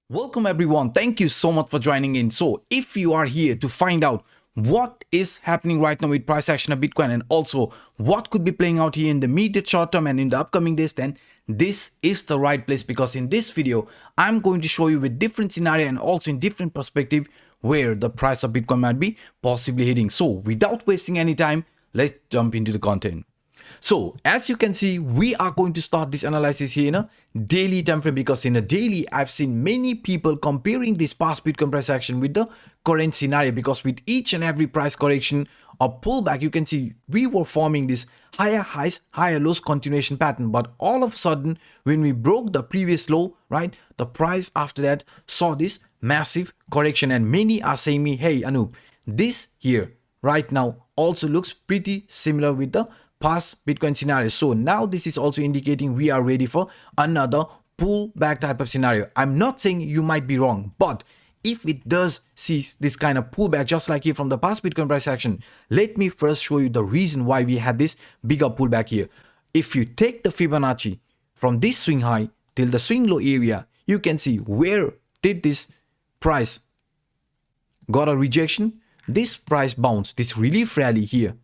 Welcome everyone. Thank you so much for joining in. So if you are here to find out what is happening right now with price action of Bitcoin and also what could be playing out here in the immediate short term and in the upcoming days, then this is the right place, because in this video I'm going to show you with different scenario and also in different perspective where the price of Bitcoin might be possibly hitting. So without wasting any time, let's jump into the content. So as you can see, we are going to start this analysis here in a daily time frame, because in a daily I've seen many people comparing this past Bitcoin price action with the current scenario, because with each and every price correction or pullback, you can see we were forming this higher highs, higher lows continuation pattern. But all of a sudden, when we broke the previous low, right, the price after that saw this massive correction, and many are saying me, hey Anup, this here right now also looks pretty similar with the past Bitcoin scenario. So now this is also indicating we are ready for another pullback type of scenario. I'm not saying you might be wrong, but if it does see this kind of pullback just like here from the past Bitcoin price action, let me first show you the reason why we had this bigger pullback here. If you take the Fibonacci from this swing high till the swing low area, you can see where did this price got a rejection. This price bounce, this relief rally here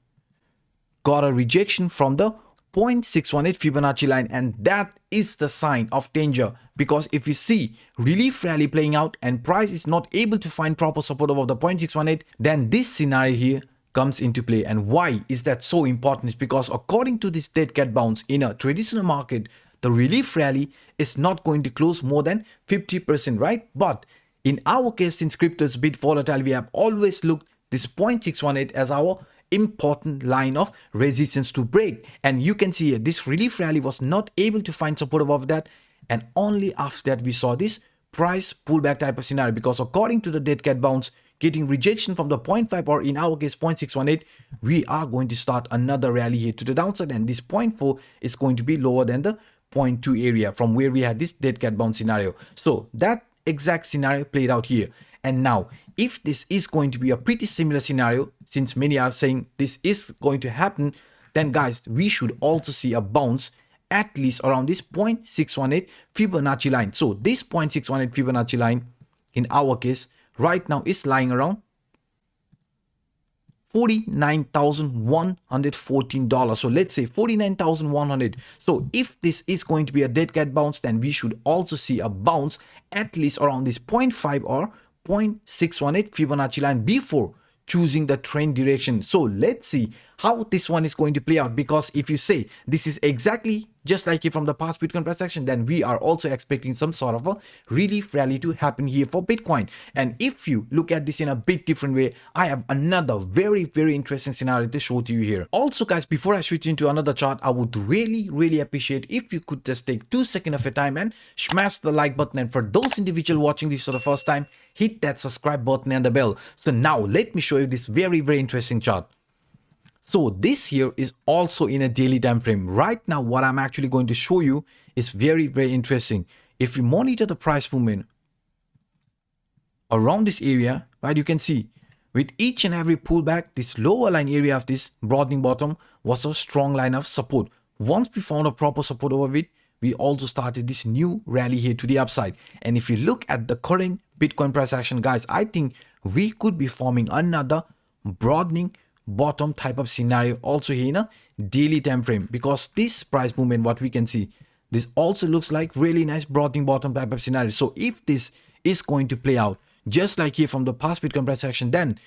got a rejection from the 0.618 Fibonacci line, and that is the sign of danger, because if you see relief rally playing out and price is not able to find proper support above the 0.618, then this scenario here comes into play. And why is that so important? Is because according to this dead cat bounce in a traditional market, the relief rally is not going to close more than 50%, right? But in our case, since crypto is a bit volatile, we have always looked this 0.618 as our important line of resistance to break. And you can see here, this relief rally was not able to find support above that, and only after that we saw this price pullback type of scenario, because according to the dead cat bounce getting rejection from the 0.5 or in our case 0.618, we are going to start another rally here to the downside, and this 0.4 is going to be lower than the 0.2 area from where we had this dead cat bounce scenario. So that exact scenario played out here. And now, if this is going to be a pretty similar scenario, since many are saying this is going to happen, then guys, we should also see a bounce at least around this 0.618 Fibonacci line. So this 0.618 Fibonacci line, in our case, right now is lying around $49,114. So let's say 49,100. So if this is going to be a dead cat bounce, then we should also see a bounce at least around this 0.5 or 0.618 Fibonacci line before choosing the trend direction. So let's see how this one is going to play out, because if you say this is exactly just like from the past Bitcoin price action, then we are also expecting some sort of a relief rally to happen here for Bitcoin. And if you look at this in a bit different way, I have another very interesting scenario to show to you here. Also guys, before I switch into another chart, I would really appreciate if you could just take 2 seconds of your time and smash the like button, and for those individuals watching this for the first time, hit that subscribe button and the bell. So now let me show you this very interesting chart. So this here is also in a daily time frame. Right now what I'm actually going to show you is very interesting. If you monitor the price movement around this area, right, you can see with each and every pullback, this lower line area of this broadening bottom was a strong line of support. Once we found a proper support over it, we also started this new rally here to the upside. And if you look at the current Bitcoin price action, guys, I think we could be forming another broadening bottom type of scenario also here in a daily time frame, because this price movement, what we can see, this also looks like really nice broadening bottom type of scenario. So if this is going to play out just like here from the past Bitcoin price action, then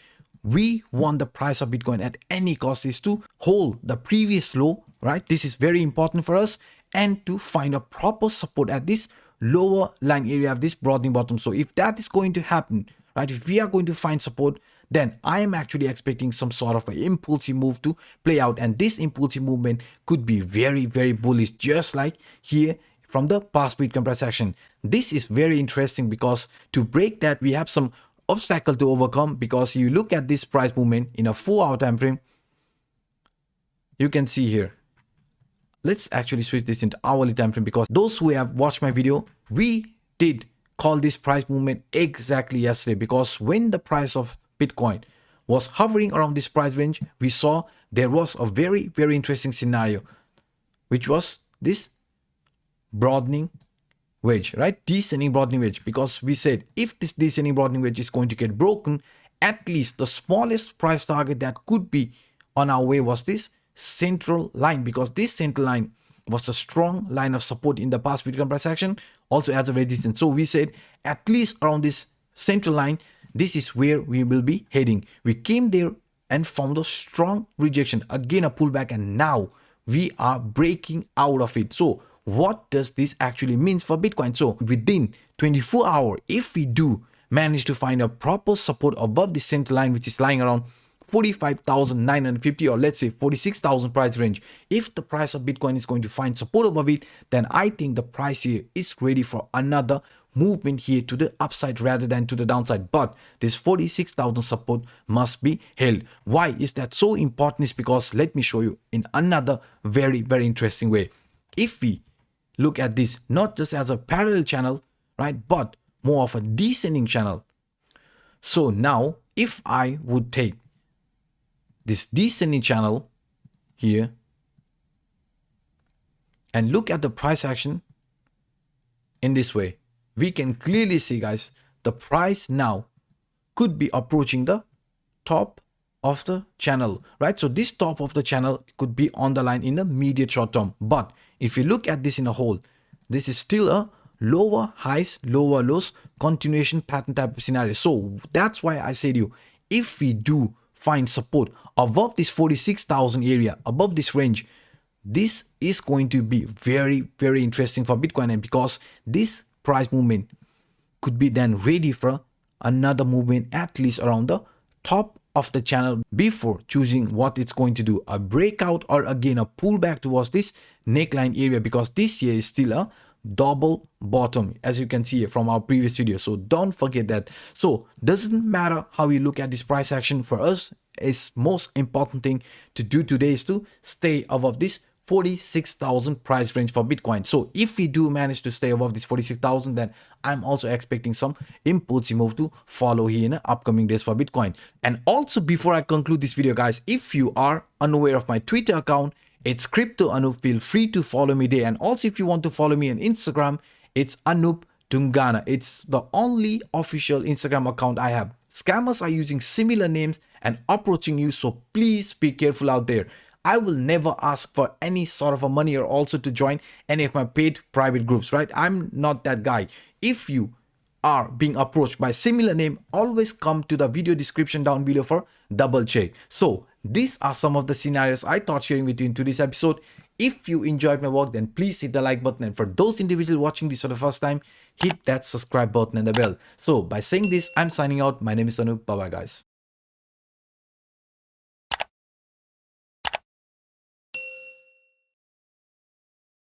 we want the price of Bitcoin at any cost is to hold the previous low, right? This is very important for us, and to find a proper support at this lower line area of this broadening bottom. So if that is going to happen, right, if we are going to find support, then I am actually expecting some sort of an impulsive move to play out, and this impulsive movement could be very bullish, just like here from the past Bitcoin price action. This is very interesting, because to break that we have some obstacle to overcome, because you look at this price movement in a 4-hour time frame, you can see here. Let's actually switch this into hourly time frame, because those who have watched my video, we did call this price movement exactly yesterday, because when the price of Bitcoin was hovering around this price range, we saw there was a very interesting scenario, which was this broadening wedge, right? Descending broadening wedge, because we said if this descending broadening wedge is going to get broken, at least the smallest price target that could be on our way was this central line, because this central line was a strong line of support in the past Bitcoin price action, also as a resistance. So we said at least around this central line, this is where we will be heading. We came there and found a strong rejection, again a pullback, and now we are breaking out of it. So what does this actually mean for Bitcoin? So within 24 hours, if we do manage to find a proper support above the central line, which is lying around 45,950 or let's say 46,000 price range, if the price of Bitcoin is going to find support above it, then I think the price here is ready for another movement here to the upside rather than to the downside. But this 46,000 support must be held. Why is that so important? Is because let me show you in another very interesting way. If we look at this not just as a parallel channel, right, but more of a descending channel. So now if I would take this descending channel here and look at the price action in this way, we can clearly see, guys, the price now could be approaching the top of the channel, right? So this top of the channel could be on the line in the immediate short term. But if you look at this in a whole, this is still a lower highs, lower lows continuation pattern type of scenario. So that's why I say to you, if we do find support above this 46,000 area, above this range, this is going to be very interesting for Bitcoin, and because this price movement could be then ready for another movement at least around the top of the channel before choosing what it's going to do, a breakout or again a pullback towards this neckline area, because this here is still a double bottom, as you can see from our previous video. So don't forget that. So doesn't matter how you look at this price action, for us is most important thing to do today is to stay above this 46,000 price range for Bitcoin. So if we do manage to stay above this 46,000, then I'm also expecting some impulsive move to follow here in the upcoming days for Bitcoin. And also, before I conclude this video, guys, if you are unaware of my Twitter account, it's Crypto Anup. Feel free to follow me there. And also, if you want to follow me on Instagram, it's Anup Tungana. It's the only official Instagram account I have. Scammers are using similar names and approaching you, so please be careful out there. I will never ask for any sort of a money or also to join any of my paid private groups, right? I'm not that guy. If you are being approached by similar name, always come to the video description down below for double check. So these are some of the scenarios I thought sharing with you in today's episode. If you enjoyed my work, then please hit the like button, and for those individuals watching this for the first time, hit that subscribe button and the bell. So by saying this, I'm signing out. My name is Anup. Bye bye, guys.